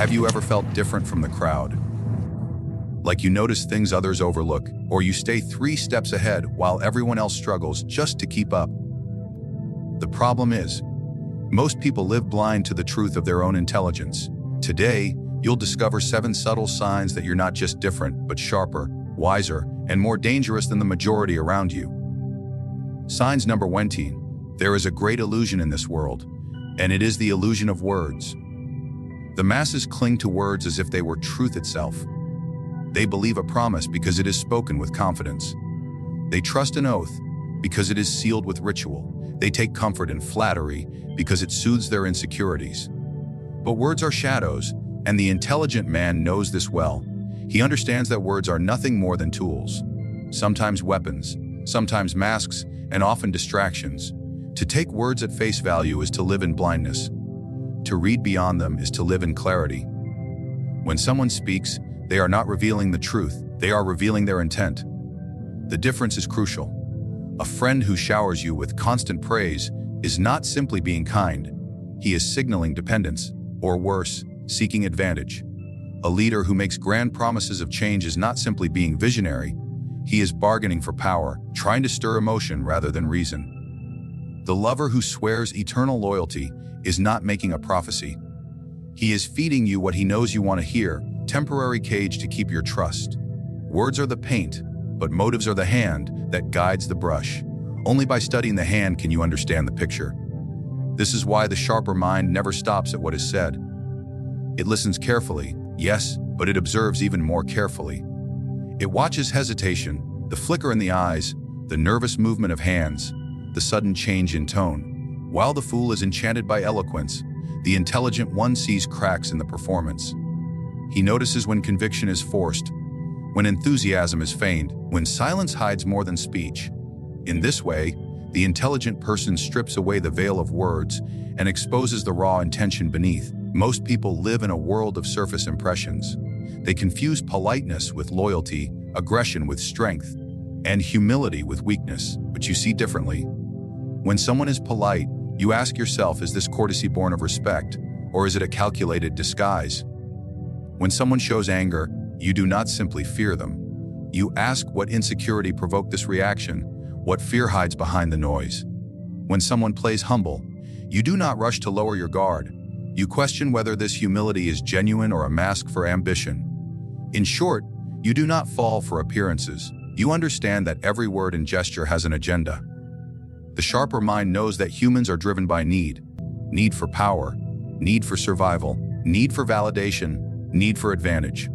Have you ever felt different from the crowd? Like you notice things others overlook, or you stay 3 steps ahead while everyone else struggles just to keep up? The problem is, most people live blind to the truth of their own intelligence. Today, you'll discover 7 subtle signs that you're not just different, but sharper, wiser, and more dangerous than the majority around you. Signs number 1. There is a great illusion in this world, and it is the illusion of words. The masses cling to words as if they were truth itself. They believe a promise because it is spoken with confidence. They trust an oath because it is sealed with ritual. They take comfort in flattery because it soothes their insecurities. But words are shadows, and the intelligent man knows this well. He understands that words are nothing more than tools, sometimes weapons, sometimes masks, and often distractions. To take words at face value is to live in blindness. To read beyond them is to live in clarity. When someone speaks, they are not revealing the truth, they are revealing their intent. The difference is crucial. A friend who showers you with constant praise is not simply being kind. He is signaling dependence, or worse, seeking advantage. A leader who makes grand promises of change is not simply being visionary. He is bargaining for power, trying to stir emotion rather than reason. The lover who swears eternal loyalty is not making a prophecy. He is feeding you what he knows you want to hear, temporary cage to keep your trust. Words are the paint, but motives are the hand that guides the brush. Only by studying the hand can you understand the picture. This is why the sharper mind never stops at what is said. It listens carefully, yes, but it observes even more carefully. It watches hesitation, the flicker in the eyes, the nervous movement of hands, the sudden change in tone. While the fool is enchanted by eloquence, the intelligent one sees cracks in the performance. He notices when conviction is forced, when enthusiasm is feigned, when silence hides more than speech. In this way, the intelligent person strips away the veil of words and exposes the raw intention beneath. Most people live in a world of surface impressions. They confuse politeness with loyalty, aggression with strength, and humility with weakness, but you see differently. When someone is polite, you ask yourself, is this courtesy born of respect, or is it a calculated disguise? When someone shows anger, you do not simply fear them. You ask what insecurity provoked this reaction, what fear hides behind the noise. When someone plays humble, you do not rush to lower your guard. You question whether this humility is genuine or a mask for ambition. In short, you do not fall for appearances. You understand that every word and gesture has an agenda. The sharper mind knows that humans are driven by need for power, need for survival, need for validation, need for advantage.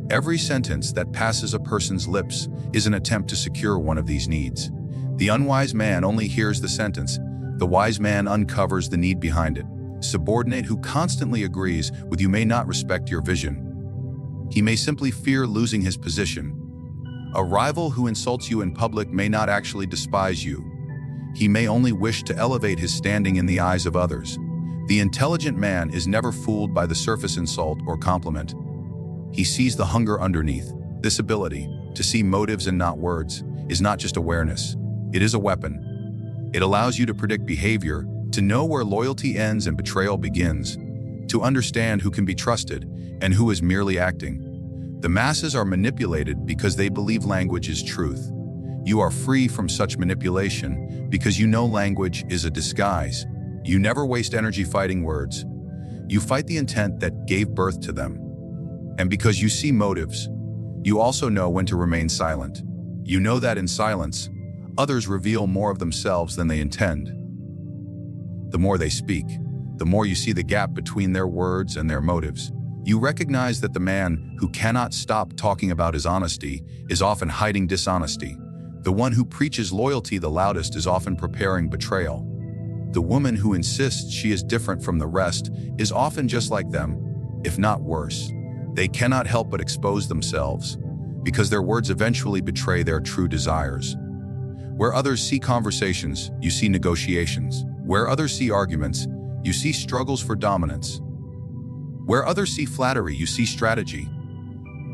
Every sentence that passes a person's lips is an attempt to secure one of these needs. The unwise man only hears the sentence. The wise man uncovers the need behind it. Subordinate who constantly agrees with you may not respect your vision. He may simply fear losing his position. A rival who insults you in public may not actually despise you. He may only wish to elevate his standing in the eyes of others. The intelligent man is never fooled by the surface insult or compliment. He sees the hunger underneath. This ability, to see motives and not words, is not just awareness. It is a weapon. It allows you to predict behavior, to know where loyalty ends and betrayal begins, to understand who can be trusted and who is merely acting. The masses are manipulated because they believe language is truth. You are free from such manipulation because you know language is a disguise. You never waste energy fighting words. You fight the intent that gave birth to them. And because you see motives, you also know when to remain silent. You know that in silence, others reveal more of themselves than they intend. The more they speak, the more you see the gap between their words and their motives. You recognize that the man who cannot stop talking about his honesty is often hiding dishonesty. The one who preaches loyalty the loudest is often preparing betrayal. The woman who insists she is different from the rest is often just like them, if not worse. They cannot help but expose themselves, because their words eventually betray their true desires. Where others see conversations, you see negotiations. Where others see arguments, you see struggles for dominance. Where others see flattery, you see strategy.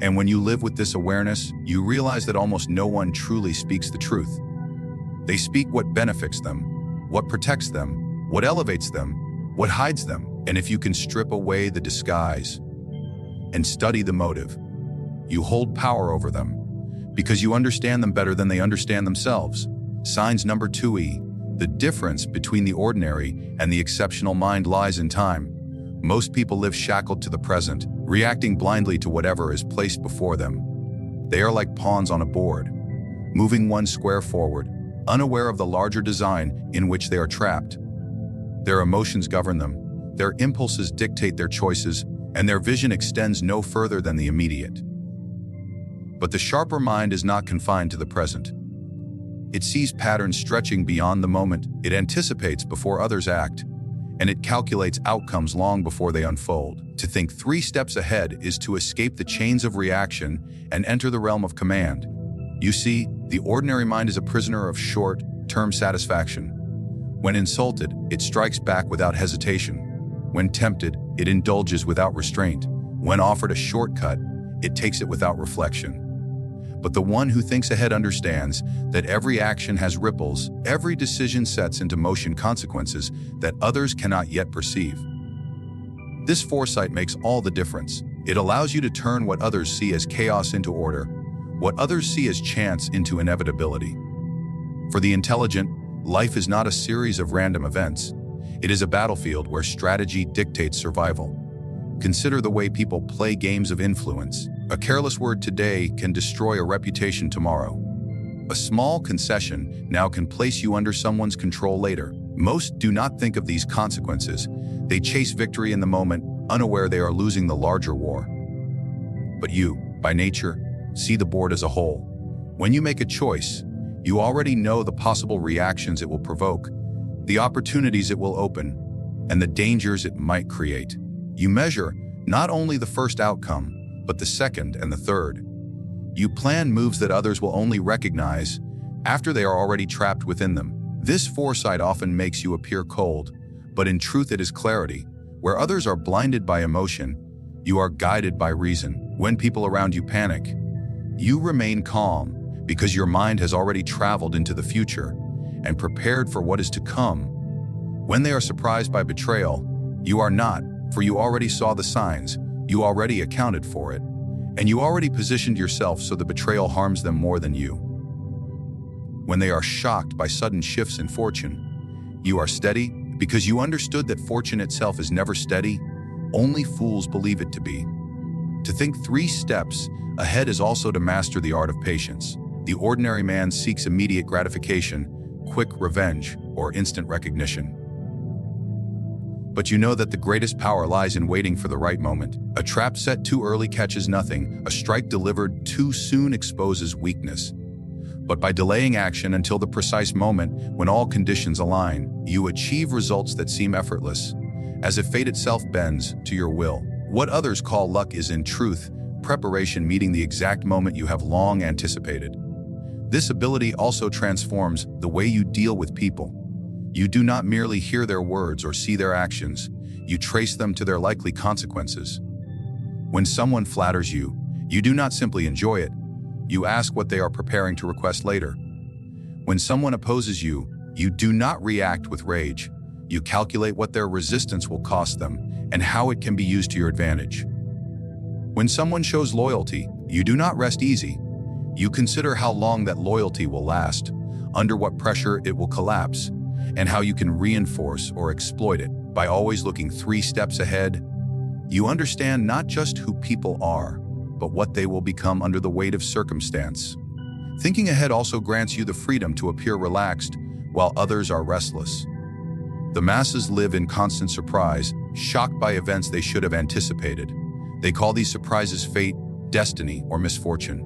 And when you live with this awareness, you realize that almost no one truly speaks the truth. They speak what benefits them, what protects them, what elevates them, what hides them. And if you can strip away the disguise, and study the motive. You hold power over them because you understand them better than they understand themselves. Signs number 2E. The difference between the ordinary and the exceptional mind lies in time. Most people live shackled to the present, reacting blindly to whatever is placed before them. They are like pawns on a board, moving one square forward, unaware of the larger design in which they are trapped. Their emotions govern them, their impulses dictate their choices, and their vision extends no further than the immediate. But the sharper mind is not confined to the present. It sees patterns stretching beyond the moment, it anticipates before others act, and it calculates outcomes long before they unfold. To think 3 steps ahead is to escape the chains of reaction and enter the realm of command. You see, the ordinary mind is a prisoner of short-term satisfaction. When insulted, it strikes back without hesitation. When tempted, it indulges without restraint. When offered a shortcut, it takes it without reflection. But the one who thinks ahead understands that every action has ripples, every decision sets into motion consequences that others cannot yet perceive. This foresight makes all the difference. It allows you to turn what others see as chaos into order, what others see as chance into inevitability. For the intelligent, life is not a series of random events. It is a battlefield where strategy dictates survival. Consider the way people play games of influence. A careless word today can destroy a reputation tomorrow. A small concession now can place you under someone's control later. Most do not think of these consequences. They chase victory in the moment, unaware they are losing the larger war. But you, by nature, see the board as a whole. When you make a choice, you already know the possible reactions it will provoke, the opportunities it will open, and the dangers it might create. You measure not only the first outcome, but the second and the third. You plan moves that others will only recognize after they are already trapped within them. This foresight often makes you appear cold, but in truth it is clarity. Where others are blinded by emotion, you are guided by reason. When people around you panic, you remain calm because your mind has already traveled into the future and prepared for what is to come. When they are surprised by betrayal, you are not, for you already saw the signs, you already accounted for it, and you already positioned yourself so the betrayal harms them more than you. When they are shocked by sudden shifts in fortune, you are steady because you understood that fortune itself is never steady. Only fools believe it to be. To think 3 steps ahead is also to master the art of patience. The ordinary man seeks immediate gratification, quick revenge, or instant recognition. But you know that the greatest power lies in waiting for the right moment. A trap set too early catches nothing. A strike delivered too soon exposes weakness. But by delaying action until the precise moment when all conditions align, you achieve results that seem effortless, as if fate itself bends to your will. What others call luck is in truth preparation meeting the exact moment you have long anticipated. This ability also transforms the way you deal with people. You do not merely hear their words or see their actions, you trace them to their likely consequences. When someone flatters you, you do not simply enjoy it, you ask what they are preparing to request later. When someone opposes you, you do not react with rage, you calculate what their resistance will cost them and how it can be used to your advantage. When someone shows loyalty, you do not rest easy, you consider how long that loyalty will last, under what pressure it will collapse, and how you can reinforce or exploit it. By always looking 3 steps ahead, you understand not just who people are, but what they will become under the weight of circumstance. Thinking ahead also grants you the freedom to appear relaxed while others are restless. The masses live in constant surprise, shocked by events they should have anticipated. They call these surprises fate, destiny, or misfortune.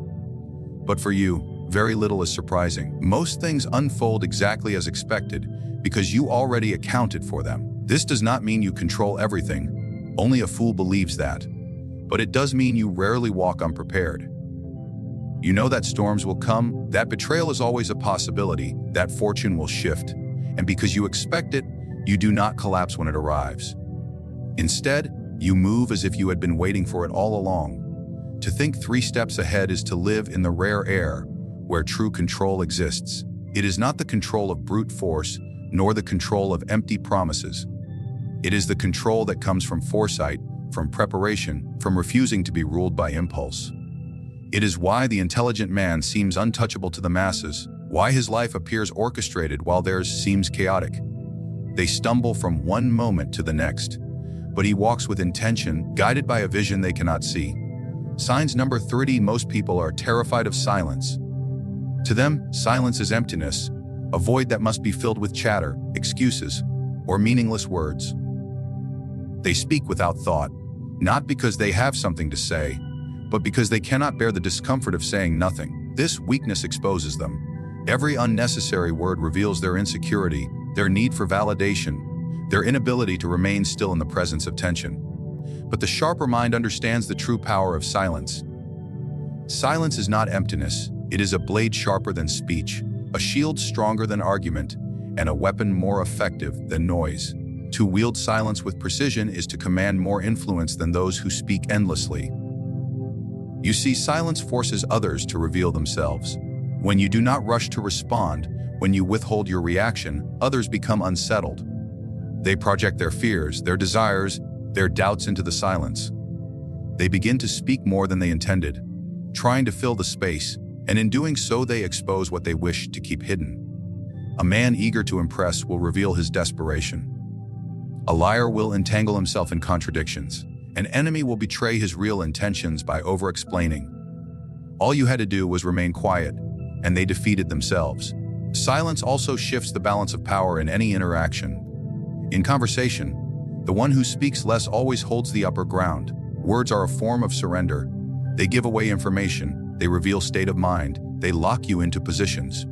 But for you, very little is surprising. Most things unfold exactly as expected because you already accounted for them. This does not mean you control everything. Only a fool believes that. But it does mean you rarely walk unprepared. You know that storms will come, that betrayal is always a possibility, that fortune will shift. And because you expect it, you do not collapse when it arrives. Instead, you move as if you had been waiting for it all along. To think 3 steps ahead is to live in the rare air where true control exists. It is not the control of brute force, nor the control of empty promises. It is the control that comes from foresight, from preparation, from refusing to be ruled by impulse. It is why the intelligent man seems untouchable to the masses, why his life appears orchestrated while theirs seems chaotic. They stumble from one moment to the next, but he walks with intention, guided by a vision they cannot see. Signs number 30: most people are terrified of silence. To them, silence is emptiness, a void that must be filled with chatter, excuses, or meaningless words. They speak without thought, not because they have something to say, but because they cannot bear the discomfort of saying nothing. This weakness exposes them. Every unnecessary word reveals their insecurity, their need for validation, their inability to remain still in the presence of tension. But the sharper mind understands the true power of silence. Silence is not emptiness. It is a blade sharper than speech, a shield stronger than argument, and a weapon more effective than noise. To wield silence with precision is to command more influence than those who speak endlessly. You see, silence forces others to reveal themselves. When you do not rush to respond, when you withhold your reaction, others become unsettled. They project their fears, their desires, their doubts into the silence. They begin to speak more than they intended, trying to fill the space, and in doing so they expose what they wish to keep hidden. A man eager to impress will reveal his desperation. A liar will entangle himself in contradictions. An enemy will betray his real intentions by over-explaining. All you had to do was remain quiet, and they defeated themselves. Silence also shifts the balance of power in any interaction. In conversation, the one who speaks less always holds the upper ground. Words are a form of surrender. They give away information, they reveal state of mind, they lock you into positions.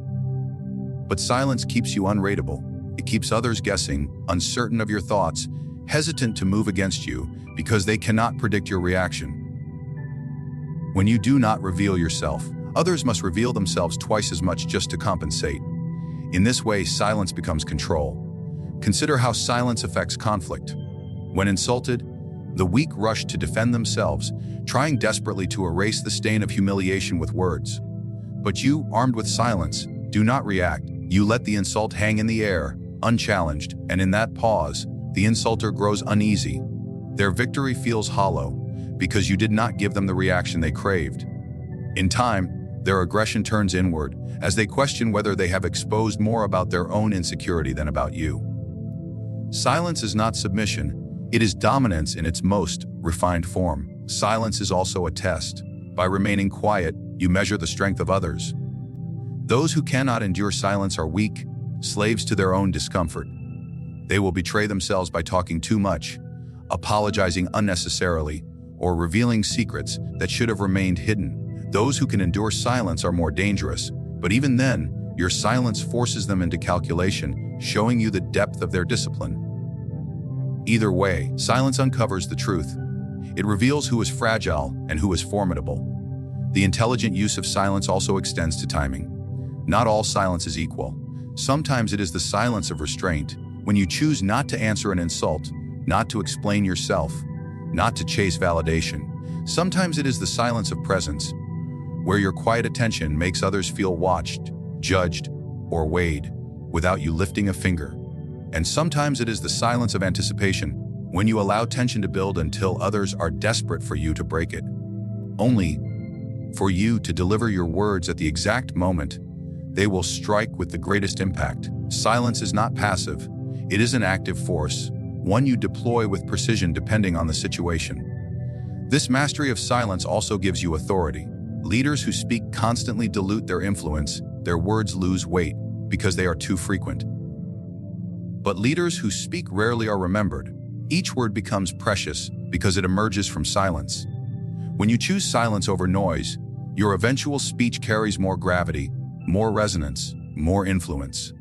But silence keeps you unrateable. It keeps others guessing, uncertain of your thoughts, hesitant to move against you, because they cannot predict your reaction. When you do not reveal yourself, others must reveal themselves twice as much just to compensate. In this way, silence becomes control. Consider how silence affects conflict. When insulted, the weak rush to defend themselves, trying desperately to erase the stain of humiliation with words. But you, armed with silence, do not react. You let the insult hang in the air, unchallenged, and in that pause, the insulter grows uneasy. Their victory feels hollow, because you did not give them the reaction they craved. In time, their aggression turns inward, as they question whether they have exposed more about their own insecurity than about you. Silence is not submission, it is dominance in its most refined form. Silence is also a test. By remaining quiet, you measure the strength of others. Those who cannot endure silence are weak, slaves to their own discomfort. They will betray themselves by talking too much, apologizing unnecessarily, or revealing secrets that should have remained hidden. Those who can endure silence are more dangerous, but even then, your silence forces them into calculation, showing you the depth of their discipline. Either way, silence uncovers the truth. It reveals who is fragile and who is formidable. The intelligent use of silence also extends to timing. Not all silence is equal. Sometimes it is the silence of restraint, when you choose not to answer an insult, not to explain yourself, not to chase validation. Sometimes it is the silence of presence, where your quiet attention makes others feel watched, judged, or weighed, without you lifting a finger. And sometimes it is the silence of anticipation, when you allow tension to build until others are desperate for you to break it. Only for you to deliver your words at the exact moment they will strike with the greatest impact. Silence is not passive. It is an active force, one you deploy with precision depending on the situation. This mastery of silence also gives you authority. Leaders who speak constantly dilute their influence, their words lose weight because they are too frequent. But leaders who speak rarely are remembered. Each word becomes precious because it emerges from silence. When you choose silence over noise, your eventual speech carries more gravity, more resonance, more influence.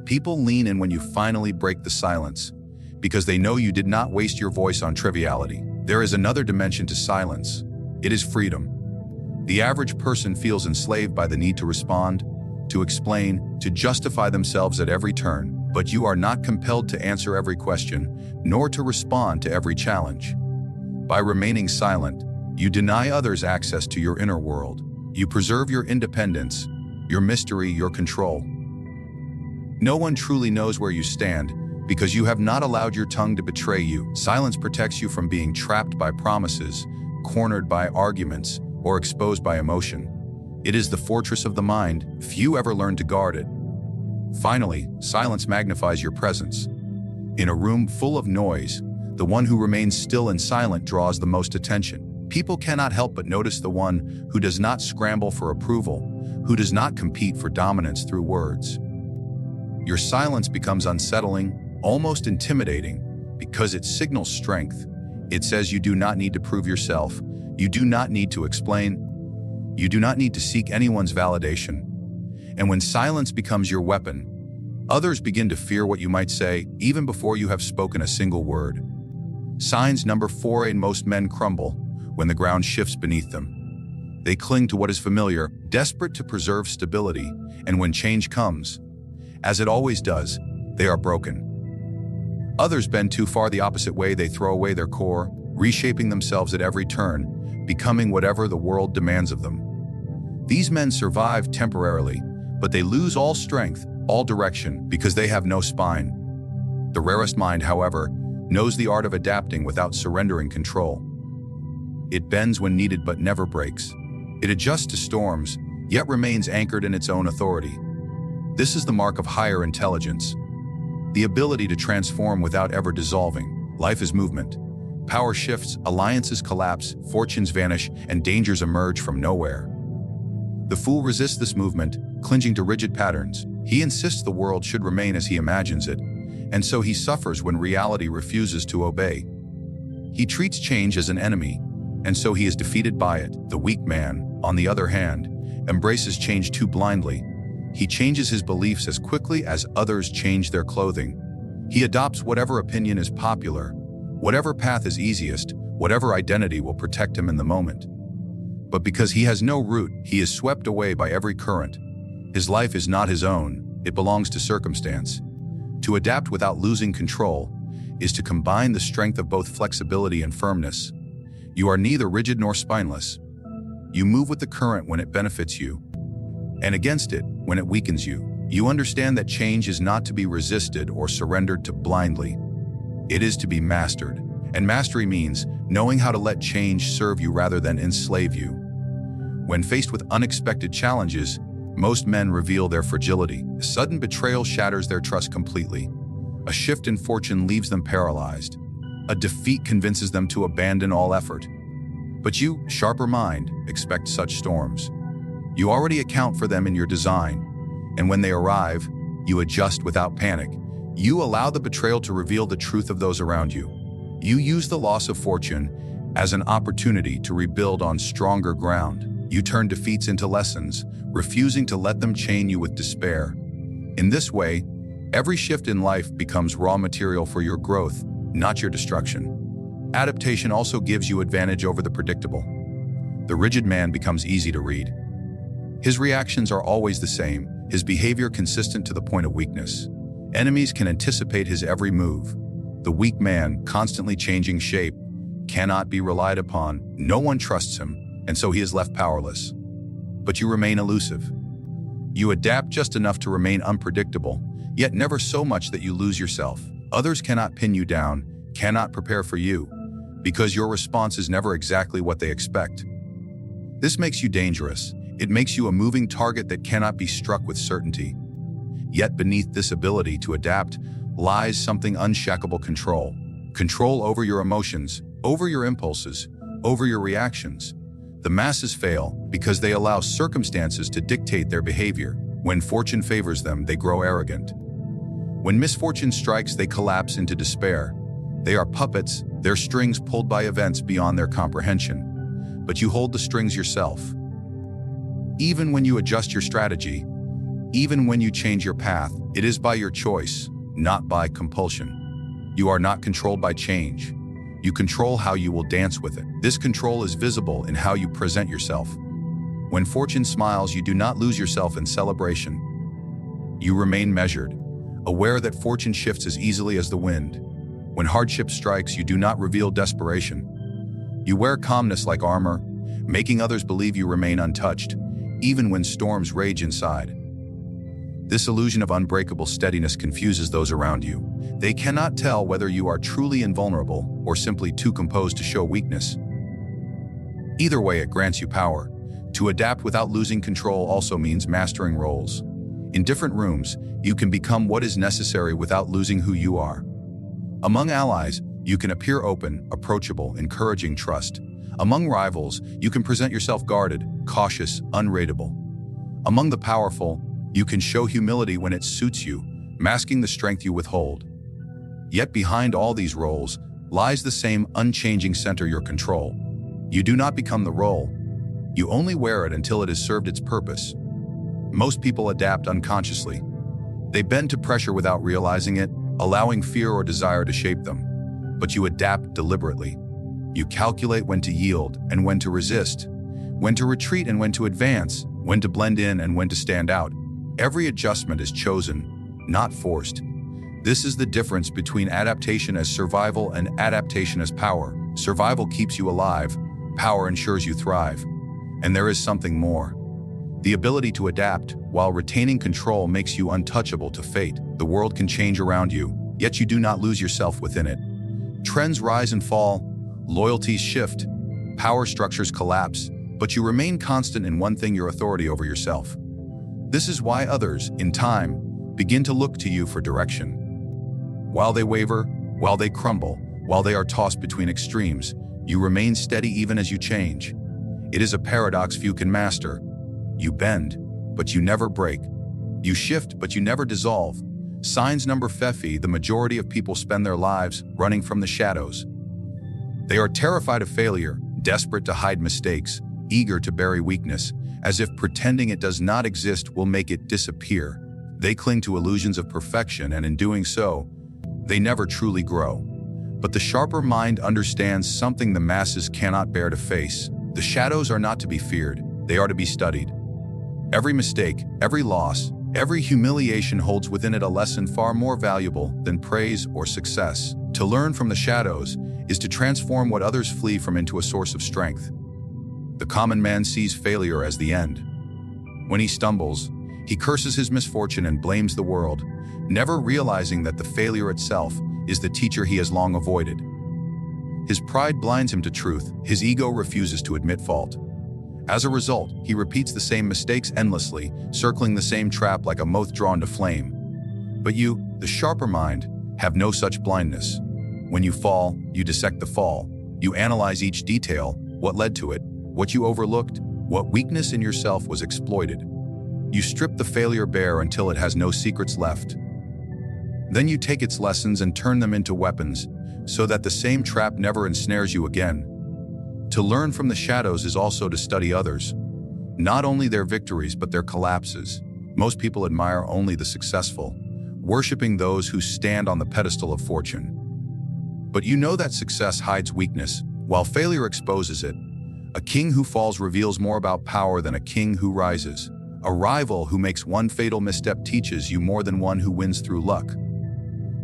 People lean in when you finally break the silence, because they know you did not waste your voice on triviality. There is another dimension to silence. It is freedom. The average person feels enslaved by the need to respond, to explain, to justify themselves at every turn, but you are not compelled to answer every question, nor to respond to every challenge. By remaining silent, you deny others access to your inner world. You preserve your independence, your mystery, your control. No one truly knows where you stand, because you have not allowed your tongue to betray you. Silence protects you from being trapped by promises, cornered by arguments, or exposed by emotion. It is the fortress of the mind. Few ever learn to guard it. Finally, silence magnifies your presence. In a room full of noise, the one who remains still and silent draws the most attention. People cannot help but notice the one who does not scramble for approval, who does not compete for dominance through words. Your silence becomes unsettling, almost intimidating, because it signals strength. It says you do not need to prove yourself. You do not need to explain. You do not need to seek anyone's validation. And when silence becomes your weapon, others begin to fear what you might say, even before you have spoken a single word. Signs number 4: most men crumble when the ground shifts beneath them. They cling to what is familiar, desperate to preserve stability, and when change comes, as it always does, they are broken. Others bend too far the opposite way. They throw away their core, reshaping themselves at every turn, becoming whatever the world demands of them. These men survive temporarily, but they lose all strength, all direction, because they have no spine. The rarest mind, however, knows the art of adapting without surrendering control. It bends when needed but never breaks. It adjusts to storms, yet remains anchored in its own authority. This is the mark of higher intelligence. The ability to transform without ever dissolving. Life is movement. Power shifts, alliances collapse, fortunes vanish, and dangers emerge from nowhere. The fool resists this movement, clinging to rigid patterns. He insists the world should remain as he imagines it, and so he suffers when reality refuses to obey. He treats change as an enemy, and so he is defeated by it. The weak man, on the other hand, embraces change too blindly. He changes his beliefs as quickly as others change their clothing. He adopts whatever opinion is popular, whatever path is easiest, whatever identity will protect him in the moment. But because he has no root, he is swept away by every current. His life is not his own, it belongs to circumstance. To adapt without losing control is to combine the strength of both flexibility and firmness. You are neither rigid nor spineless. You move with the current when it benefits you, and against it when it weakens you. You understand that change is not to be resisted or surrendered to blindly. It is to be mastered, and mastery means knowing how to let change serve you rather than enslave you. When faced with unexpected challenges, most men reveal their fragility. A sudden betrayal shatters their trust completely. A shift in fortune leaves them paralyzed. A defeat convinces them to abandon all effort. But you, sharper mind, expect such storms. You already account for them in your design, and when they arrive, you adjust without panic. You allow the betrayal to reveal the truth of those around you. You use the loss of fortune as an opportunity to rebuild on stronger ground. You turn defeats into lessons, refusing to let them chain you with despair. In this way, every shift in life becomes raw material for your growth, not your destruction. Adaptation also gives you advantage over the predictable. The rigid man becomes easy to read. His reactions are always the same, his behavior consistent to the point of weakness. Enemies can anticipate his every move. The weak man, constantly changing shape, cannot be relied upon. No one trusts him, and so he is left powerless. But you remain elusive. You adapt just enough to remain unpredictable, yet never so much that you lose yourself. Others cannot pin you down, cannot prepare for you, because your response is never exactly what they expect. This makes you dangerous. It makes you a moving target that cannot be struck with certainty. Yet beneath this ability to adapt lies something unshackable: control. Control over your emotions, over your impulses, over your reactions. The masses fail because they allow circumstances to dictate their behavior. When fortune favors them, they grow arrogant. When misfortune strikes, they collapse into despair. They are puppets, their strings pulled by events beyond their comprehension. But you hold the strings yourself. Even when you adjust your strategy, even when you change your path, it is by your choice, not by compulsion. You are not controlled by change. You control how you will dance with it. This control is visible in how you present yourself. When fortune smiles, you do not lose yourself in celebration. You remain measured, aware that fortune shifts as easily as the wind. When hardship strikes, you do not reveal desperation. You wear calmness like armor, making others believe you remain untouched, even when storms rage inside. This illusion of unbreakable steadiness confuses those around you. They cannot tell whether you are truly invulnerable or simply too composed to show weakness. Either way, it grants you power. To adapt without losing control also means mastering roles. In different rooms, you can become what is necessary without losing who you are. Among allies, you can appear open, approachable, encouraging trust. Among rivals, you can present yourself guarded, cautious, unrateable. Among the powerful, you can show humility when it suits you, masking the strength you withhold. Yet behind all these roles lies the same unchanging center: your control. You do not become the role. You only wear it until it has served its purpose. Most people adapt unconsciously. They bend to pressure without realizing it, allowing fear or desire to shape them. But you adapt deliberately. You calculate when to yield and when to resist, when to retreat and when to advance, when to blend in and when to stand out. Every adjustment is chosen, not forced. This is the difference between adaptation as survival and adaptation as power. Survival keeps you alive, power ensures you thrive. And there is something more. The ability to adapt while retaining control makes you untouchable to fate. The world can change around you, yet you do not lose yourself within it. Trends rise and fall, loyalties shift, power structures collapse, but you remain constant in one thing: your authority over yourself. This is why others, in time, begin to look to you for direction. While they waver, while they crumble, while they are tossed between extremes, you remain steady even as you change. It is a paradox few can master. You bend, but you never break. You shift, but you never dissolve. Signs number 5. The majority of people spend their lives running from the shadows. They are terrified of failure, desperate to hide mistakes, eager to bury weakness, as if pretending it does not exist will make it disappear. They cling to illusions of perfection, and in doing so, they never truly grow. But the sharper mind understands something the masses cannot bear to face. The shadows are not to be feared, they are to be studied. Every mistake, every loss, every humiliation holds within it a lesson far more valuable than praise or success. To learn from the shadows is to transform what others flee from into a source of strength. The common man sees failure as the end. When he stumbles, he curses his misfortune and blames the world, never realizing that the failure itself is the teacher he has long avoided. His pride blinds him to truth, his ego refuses to admit fault. As a result, he repeats the same mistakes endlessly, circling the same trap like a moth drawn to flame. But you, the sharper mind, have no such blindness. When you fall, you dissect the fall. You analyze each detail, what led to it, what you overlooked, what weakness in yourself was exploited. You strip the failure bare until it has no secrets left. Then you take its lessons and turn them into weapons, so that the same trap never ensnares you again. To learn from the shadows is also to study others, not only their victories but their collapses. Most people admire only the successful, worshiping those who stand on the pedestal of fortune. But you know that success hides weakness, while failure exposes it. A king who falls reveals more about power than a king who rises. A rival who makes one fatal misstep teaches you more than one who wins through luck.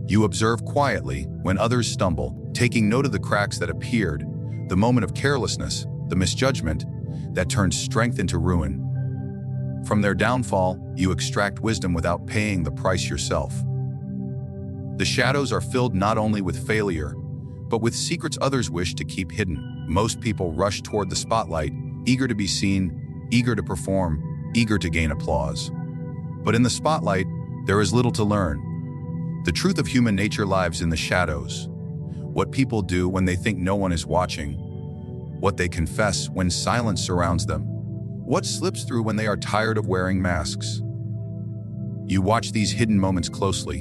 You observe quietly when others stumble, taking note of the cracks that appeared, the moment of carelessness, the misjudgment that turns strength into ruin. From their downfall, you extract wisdom without paying the price yourself. The shadows are filled not only with failure, but with secrets others wish to keep hidden. Most people rush toward the spotlight, eager to be seen, eager to perform, eager to gain applause. But in the spotlight, there is little to learn. The truth of human nature lies in the shadows. What people do when they think no one is watching, what they confess when silence surrounds them, what slips through when they are tired of wearing masks. You watch these hidden moments closely,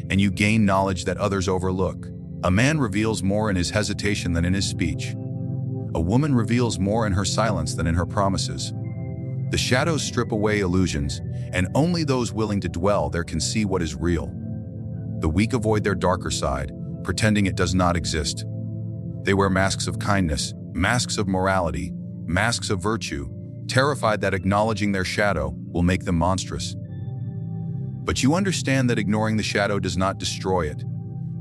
and you gain knowledge that others overlook. A man reveals more in his hesitation than in his speech. A woman reveals more in her silence than in her promises. The shadows strip away illusions, and only those willing to dwell there can see what is real. The weak avoid their darker side, pretending it does not exist. They wear masks of kindness, masks of morality, masks of virtue, terrified that acknowledging their shadow will make them monstrous. But you understand that ignoring the shadow does not destroy it.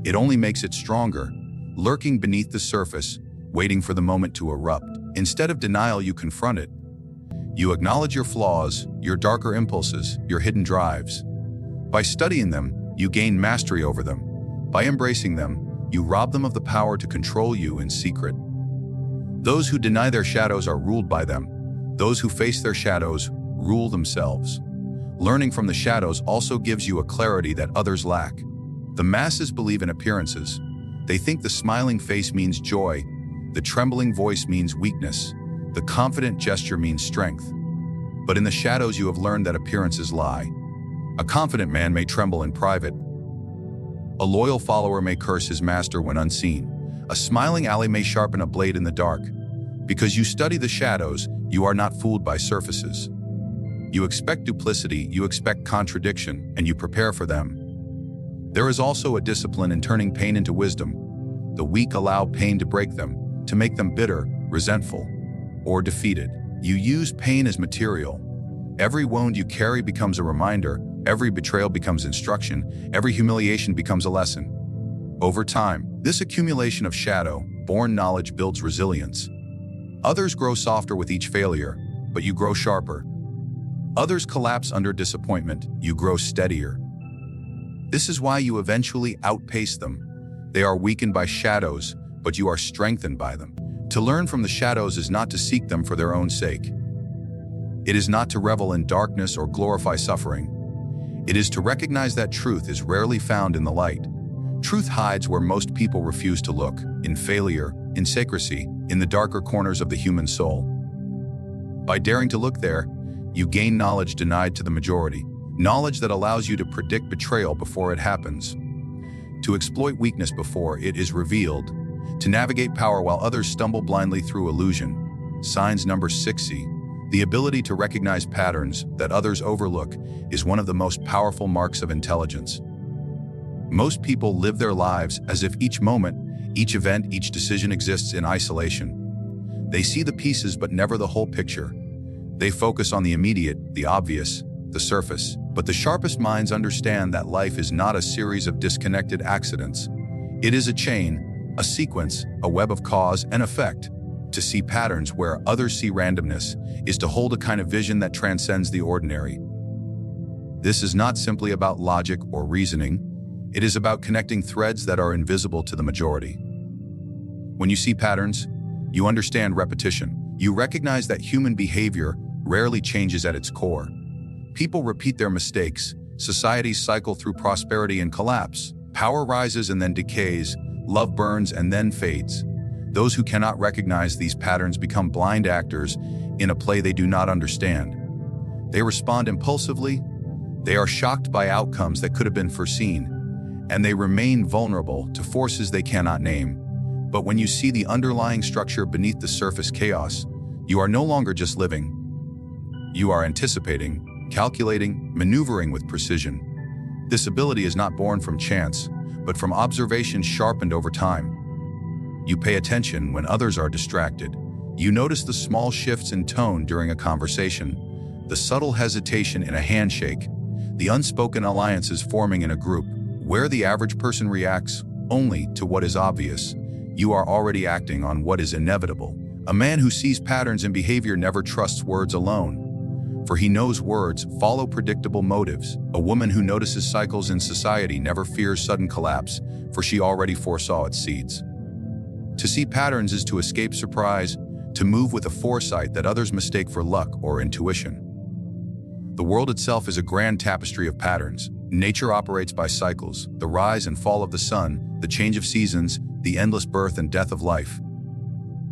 It only makes it stronger, lurking beneath the surface, waiting for the moment to erupt. Instead of denial, you confront it. You acknowledge your flaws, your darker impulses, your hidden drives. By studying them, you gain mastery over them. By embracing them, you rob them of the power to control you in secret. Those who deny their shadows are ruled by them. Those who face their shadows rule themselves. Learning from the shadows also gives you a clarity that others lack. The masses believe in appearances. They think the smiling face means joy, the trembling voice means weakness, the confident gesture means strength. But in the shadows you have learned that appearances lie. A confident man may tremble in private. A loyal follower may curse his master when unseen. A smiling ally may sharpen a blade in the dark. Because you study the shadows, you are not fooled by surfaces. You expect duplicity, you expect contradiction, and you prepare for them. There is also a discipline in turning pain into wisdom. The weak allow pain to break them, to make them bitter, resentful, or defeated. You use pain as material. Every wound you carry becomes a reminder, every betrayal becomes instruction, every humiliation becomes a lesson. Over time, this accumulation of shadow-born knowledge builds resilience. Others grow softer with each failure, but you grow sharper. Others collapse under disappointment, you grow steadier. This is why you eventually outpace them. They are weakened by shadows, but you are strengthened by them. To learn from the shadows is not to seek them for their own sake. It is not to revel in darkness or glorify suffering. It is to recognize that truth is rarely found in the light. Truth hides where most people refuse to look, in failure, in secrecy, in the darker corners of the human soul. By daring to look there, you gain knowledge denied to the majority, knowledge that allows you to predict betrayal before it happens, to exploit weakness before it is revealed, to navigate power while others stumble blindly through illusion. Signs number 60. The ability to recognize patterns that others overlook is one of the most powerful marks of intelligence. Most people live their lives as if each moment, each event, each decision exists in isolation. They see the pieces but never the whole picture. They focus on the immediate, the obvious, the surface. But the sharpest minds understand that life is not a series of disconnected accidents. It is a chain, a sequence, a web of cause and effect. To see patterns where others see randomness is to hold a kind of vision that transcends the ordinary. This is not simply about logic or reasoning. It is about connecting threads that are invisible to the majority. When you see patterns, you understand repetition. You recognize that human behavior rarely changes at its core. People repeat their mistakes. Societies cycle through prosperity and collapse. Power rises and then decays. Love burns and then fades. Those who cannot recognize these patterns become blind actors in a play they do not understand. They respond impulsively. They are shocked by outcomes that could have been foreseen. And they remain vulnerable to forces they cannot name. But when you see the underlying structure beneath the surface chaos, you are no longer just living. You are anticipating, calculating, maneuvering with precision. This ability is not born from chance, but from observation sharpened over time. You pay attention when others are distracted. You notice the small shifts in tone during a conversation, the subtle hesitation in a handshake, the unspoken alliances forming in a group. Where the average person reacts only to what is obvious, you are already acting on what is inevitable. A man who sees patterns in behavior never trusts words alone, for he knows words follow predictable motives. A woman who notices cycles in society never fears sudden collapse, for she already foresaw its seeds. To see patterns is to escape surprise, to move with a foresight that others mistake for luck or intuition. The world itself is a grand tapestry of patterns. Nature operates by cycles, the rise and fall of the sun, the change of seasons, the endless birth and death of life.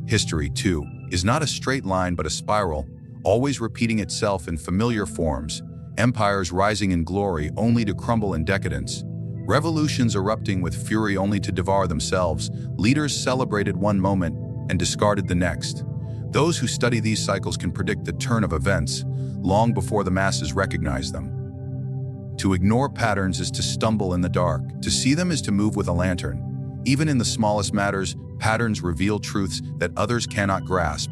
History, too, is not a straight line but a spiral, always repeating itself in familiar forms, empires rising in glory only to crumble in decadence, revolutions erupting with fury only to devour themselves, leaders celebrated one moment and discarded the next. Those who study these cycles can predict the turn of events long before the masses recognize them. To ignore patterns is to stumble in the dark. To see them is to move with a lantern. Even in the smallest matters, patterns reveal truths that others cannot grasp.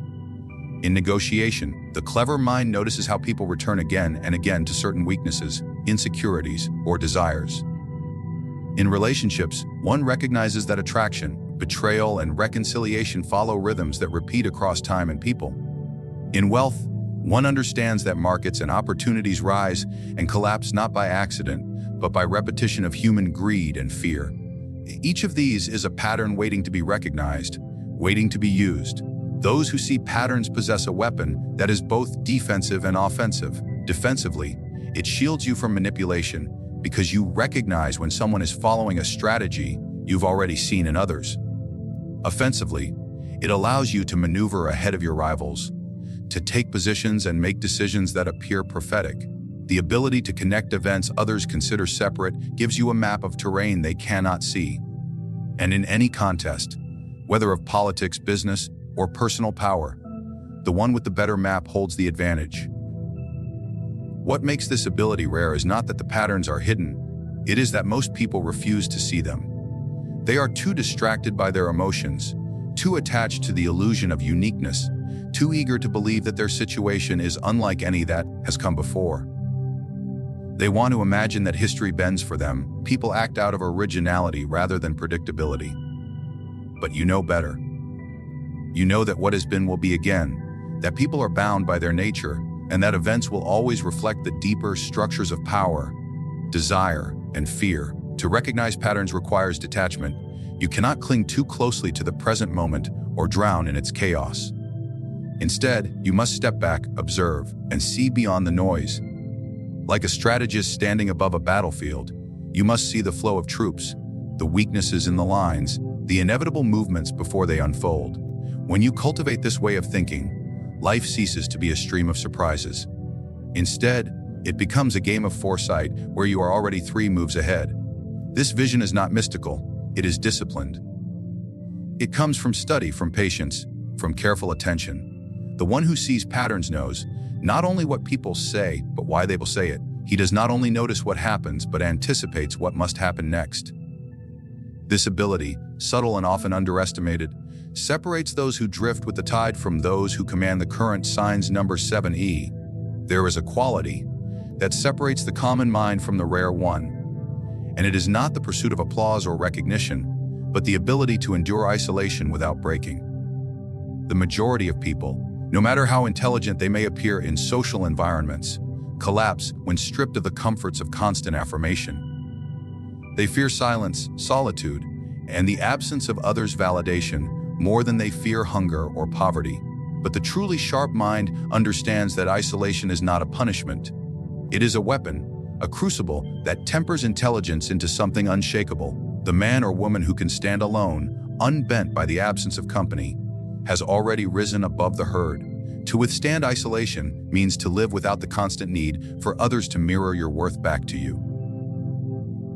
In negotiation, the clever mind notices how people return again and again to certain weaknesses, insecurities, or desires. In relationships, one recognizes that attraction, betrayal, and reconciliation follow rhythms that repeat across time and people. In wealth, one understands that markets and opportunities rise and collapse not by accident, but by repetition of human greed and fear. Each of these is a pattern waiting to be recognized, waiting to be used. Those who see patterns possess a weapon that is both defensive and offensive. Defensively, it shields you from manipulation because you recognize when someone is following a strategy you've already seen in others. Offensively, it allows you to maneuver ahead of your rivals, to take positions and make decisions that appear prophetic. The ability to connect events others consider separate gives you a map of terrain they cannot see. And in any contest, whether of politics, business, or personal power, the one with the better map holds the advantage. What makes this ability rare is not that the patterns are hidden, it is that most people refuse to see them. They are too distracted by their emotions, too attached to the illusion of uniqueness, too eager to believe that their situation is unlike any that has come before. They want to imagine that history bends for them. People act out of originality rather than predictability. But you know better. You know that what has been will be again, that people are bound by their nature, and that events will always reflect the deeper structures of power, desire, and fear. To recognize patterns requires detachment. You cannot cling too closely to the present moment or drown in its chaos. Instead, you must step back, observe, and see beyond the noise. Like a strategist standing above a battlefield, you must see the flow of troops, the weaknesses in the lines, the inevitable movements before they unfold. When you cultivate this way of thinking, life ceases to be a stream of surprises. Instead, it becomes a game of foresight where you are already 3 moves ahead. This vision is not mystical, it is disciplined. It comes from study, from patience, from careful attention. The one who sees patterns knows not only what people say, but why they will say it. He does not only notice what happens, but anticipates what must happen next. This ability, subtle and often underestimated, separates those who drift with the tide from those who command the current. Signs number 7E. There is a quality that separates the common mind from the rare one. And it is not the pursuit of applause or recognition, but the ability to endure isolation without breaking. The majority of people, no matter how intelligent they may appear in social environments, collapse when stripped of the comforts of constant affirmation. They fear silence, solitude, and the absence of others' validation more than they fear hunger or poverty. But the truly sharp mind understands that isolation is not a punishment. It is a weapon, a crucible that tempers intelligence into something unshakable. The man or woman who can stand alone, unbent by the absence of company, has already risen above the herd. To withstand isolation means to live without the constant need for others to mirror your worth back to you.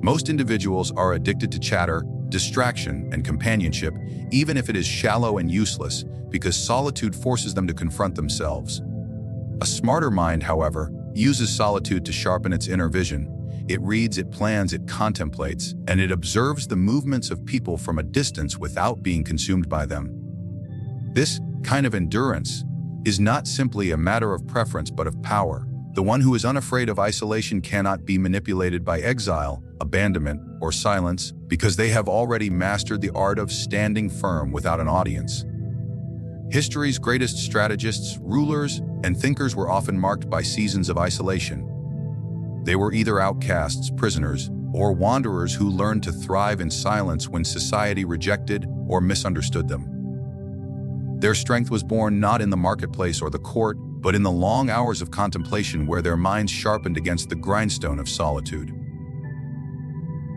Most individuals are addicted to chatter, distraction, and companionship, even if it is shallow and useless, because solitude forces them to confront themselves. A smarter mind, however, uses solitude to sharpen its inner vision. It reads, it plans, it contemplates, and it observes the movements of people from a distance without being consumed by them. This kind of endurance is not simply a matter of preference but of power. The one who is unafraid of isolation cannot be manipulated by exile, abandonment, or silence because they have already mastered the art of standing firm without an audience. History's greatest strategists, rulers, and thinkers were often marked by seasons of isolation. They were either outcasts, prisoners, or wanderers who learned to thrive in silence when society rejected or misunderstood them. Their strength was born not in the marketplace or the court, but in the long hours of contemplation where their minds sharpened against the grindstone of solitude.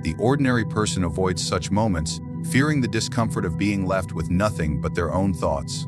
The ordinary person avoids such moments, fearing the discomfort of being left with nothing but their own thoughts.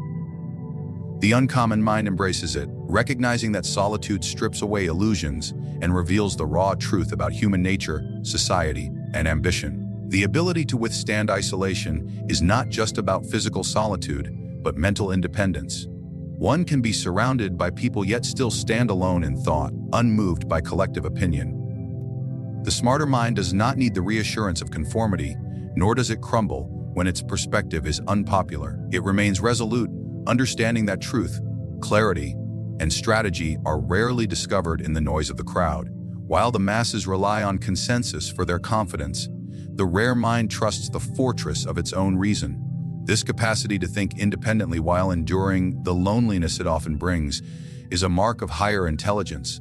The uncommon mind embraces it, recognizing that solitude strips away illusions and reveals the raw truth about human nature, society, and ambition. The ability to withstand isolation is not just about physical solitude, but mental independence. One can be surrounded by people yet still stand alone in thought, unmoved by collective opinion. The smarter mind does not need the reassurance of conformity, nor does it crumble when its perspective is unpopular. It remains resolute, understanding that truth, clarity, and strategy are rarely discovered in the noise of the crowd. While the masses rely on consensus for their confidence, the rare mind trusts the fortress of its own reason. This capacity to think independently while enduring the loneliness it often brings is a mark of higher intelligence.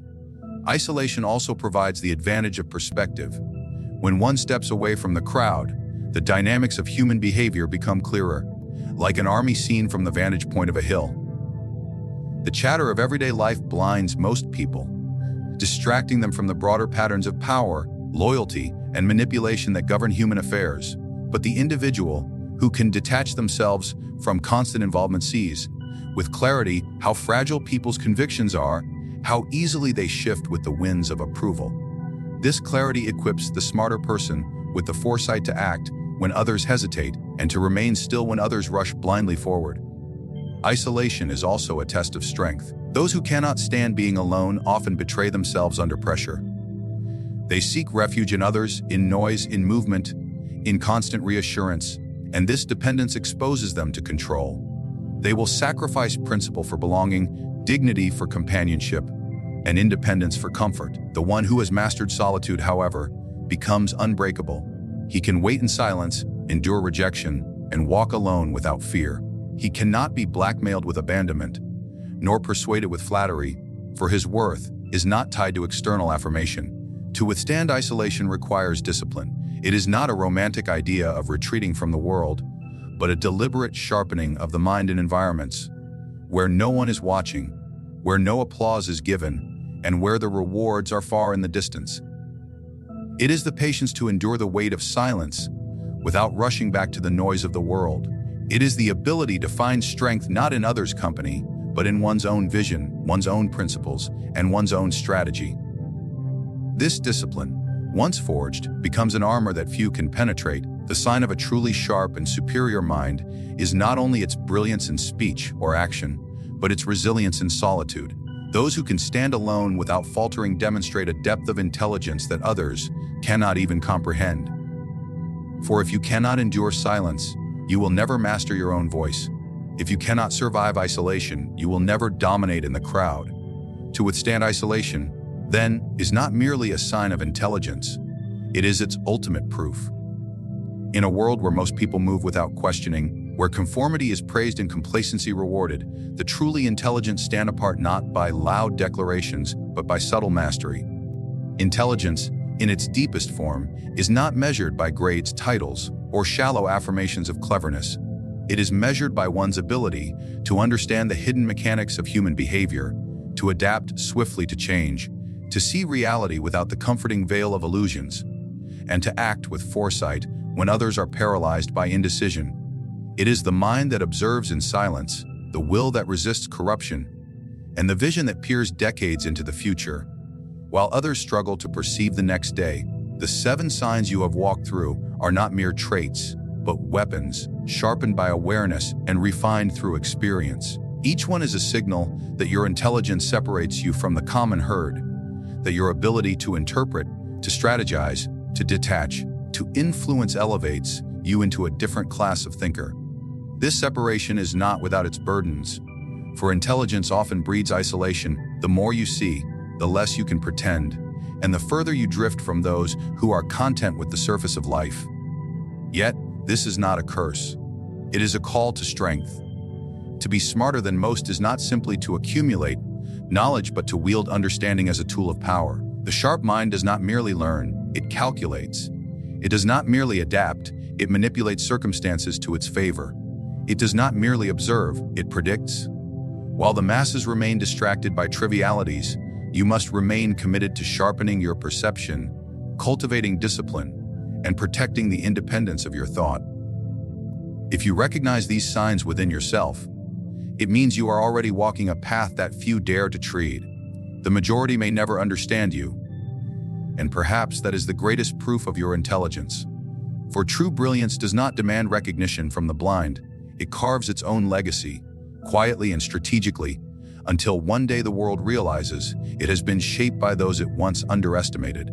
Isolation also provides the advantage of perspective. When one steps away from the crowd, the dynamics of human behavior become clearer, like an army seen from the vantage point of a hill. The chatter of everyday life blinds most people, distracting them from the broader patterns of power, loyalty, and manipulation that govern human affairs. But the individual, who can detach themselves from constant involvement, sees, with clarity, how fragile people's convictions are, how easily they shift with the winds of approval. This clarity equips the smarter person with the foresight to act when others hesitate and to remain still when others rush blindly forward. Isolation is also a test of strength. Those who cannot stand being alone often betray themselves under pressure. They seek refuge in others, in noise, in movement, in constant reassurance, and this dependence exposes them to control. They will sacrifice principle for belonging, dignity for companionship, and independence for comfort. The one who has mastered solitude, however, becomes unbreakable. He can wait in silence, endure rejection, and walk alone without fear. He cannot be blackmailed with abandonment, nor persuaded with flattery, for his worth is not tied to external affirmation. To withstand isolation requires discipline. It is not a romantic idea of retreating from the world, but a deliberate sharpening of the mind in environments where no one is watching, where no applause is given, and where the rewards are far in the distance. It is the patience to endure the weight of silence without rushing back to the noise of the world. It is the ability to find strength not in others' company, but in one's own vision, one's own principles, and one's own strategy. This discipline, once forged, becomes an armor that few can penetrate. The sign of a truly sharp and superior mind is not only its brilliance in speech or action, but its resilience in solitude. Those who can stand alone without faltering demonstrate a depth of intelligence that others cannot even comprehend. For if you cannot endure silence, you will never master your own voice. If you cannot survive isolation, you will never dominate in the crowd. To withstand isolation, then, is not merely a sign of intelligence, it is its ultimate proof. In a world where most people move without questioning, where conformity is praised and complacency rewarded, the truly intelligent stand apart not by loud declarations, but by subtle mastery. Intelligence, in its deepest form, is not measured by grades, titles, or shallow affirmations of cleverness. It is measured by one's ability to understand the hidden mechanics of human behavior, to adapt swiftly to change, to see reality without the comforting veil of illusions, and to act with foresight when others are paralyzed by indecision. It is the mind that observes in silence, the will that resists corruption, and the vision that peers decades into the future. While others struggle to perceive the next day, the 7 signs you have walked through are not mere traits, but weapons, sharpened by awareness and refined through experience. Each one is a signal that your intelligence separates you from the common herd, that your ability to interpret, to strategize, to detach, to influence elevates you into a different class of thinker. This separation is not without its burdens, for intelligence often breeds isolation. The more you see, the less you can pretend, and the further you drift from those who are content with the surface of life. Yet, this is not a curse. It is a call to strength. To be smarter than most is not simply to accumulate knowledge, but to wield understanding as a tool of power. The sharp mind does not merely learn, it calculates. It does not merely adapt, it manipulates circumstances to its favor. It does not merely observe, it predicts. While the masses remain distracted by trivialities, you must remain committed to sharpening your perception, cultivating discipline, and protecting the independence of your thought. If you recognize these signs within yourself, it means you are already walking a path that few dare to tread. The majority may never understand you, and perhaps that is the greatest proof of your intelligence. For true brilliance does not demand recognition from the blind. It carves its own legacy, quietly and strategically, until one day the world realizes it has been shaped by those it once underestimated.